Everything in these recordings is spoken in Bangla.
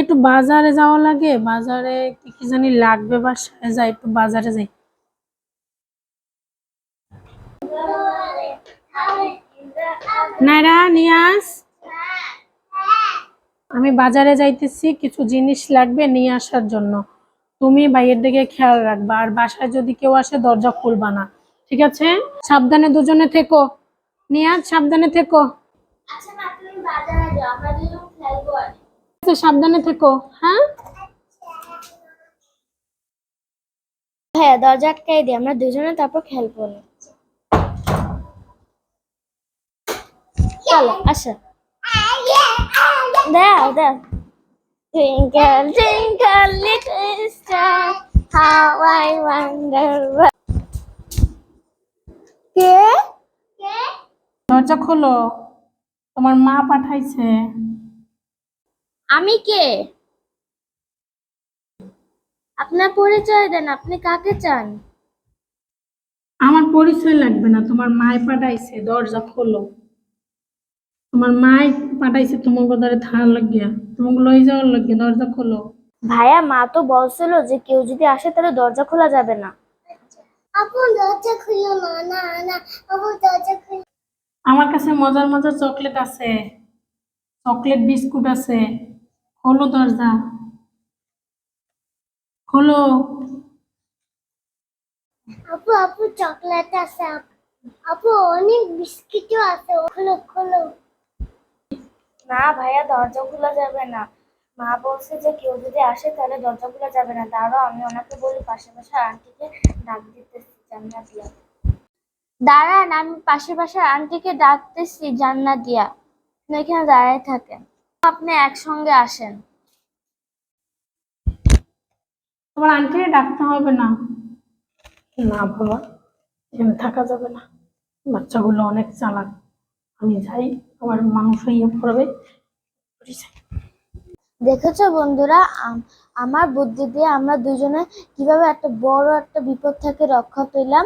একটু বাজারে যাওয়া লাগে, বাজারে কি কি জানি লাগবে, বাসায় যাই, একটু বাজারে যাই। নাইরা নিয়াস, আমি বাজারে যাইতেছি, কিছু জিনিস লাগবে নিয়ে আসার জন্য। তুমি ভাইয়ের দিকে খেয়াল রাখবা, আর বাসায় যদি কেউ আসে দরজা খুলবা না, ঠিক আছে? সাবধানে দুজনে থেকো। নিয়াজ সাবধানে থেকো। আচ্ছা মা, তুমি বাজারে যাও, আমরা দুজন খেলবো। আচ্ছা সাবধানে থেকো, হ্যাঁ? হ্যাঁ, দরজা আটকাই দিই, আমরা দুজনে তারপর খেলবো না। চলো আসো। দাও দাও। Twinkle twinkle little star, how I wonder what. কে? দরজা খোলো, তোমার মা পাঠাইছে। আমি কে? আপনার পরিচয় দেন, আপনি কাকে চান? আমার পরিচয় লাগবে না, তোমার মায় পাঠাইছে, দরজা খোলো। তোমার মায় পাঠাইছে তোমাকে ধরে থার লাগিয়া, তোমাকে লই যাওয়ার লাগিয়া, দরজা খোলো। ভাইয়া, মা তো বলছিল যে কেউ যদি আসে তাহলে দরজা খোলা যাবে না। আপু দরজা খুলো না। না না, আপু দরজা খুলো। আমার কাছে মজার মজার চকলেট আছে, চকলেট বিস্কুট আছে, খোলো দরজা, খোলো। আপু আপু চকলেট আছে, আপু অনেক বিস্কিটও আছে, খোলো খোলো। না ভাইয়া, দরজা খোলা যাবে না। মা বলছে যে কেউ যদি আসে তাহলে দরজা খোলা যাবে না। দাঁড়াও, আমি ওনাকে বলি পাশে পাশে আন্টিকে ডাক দিতেছি, জান্নাত দিয়া। দাঁড়ান, আমি পাশের বাসার আন্টিকে ডাকতেছি, জান্নাত দিয়া। আপনি এখানে দাঁড়ায় থাকেন, আপনি একসঙ্গে আসেন। তোমার আন্টিরে ডাকতে হবে না। না বাবা, এখানে থাকা যাবে না, বাচ্চাগুলো অনেক চালাক। আমি যাই, আমার মানুষ হয়ে পড়বে। দেখেছো বন্ধুরা, আমার বুদ্ধি দিয়ে আমরা দুজনে কিভাবে একটা বড় একটা বিপদ থেকে রক্ষা পেলাম।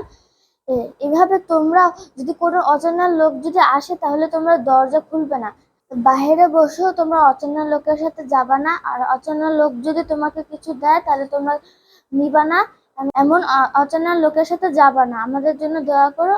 এভাবে তোমরা যদি কোনো অজানা লোক যদি আসে তাহলে তোমরা দরজা খুলবে না, বাইরে বসেও তোমরা অচেনা লোকের সাথে যাবা না। আর অচেনা লোক যদি তোমাকে কিছু দেয় তাহলে তোমরা নিবা না। এমন অচেনা লোকের সাথে যাবা না। আমাদের জন্য দয়া করো।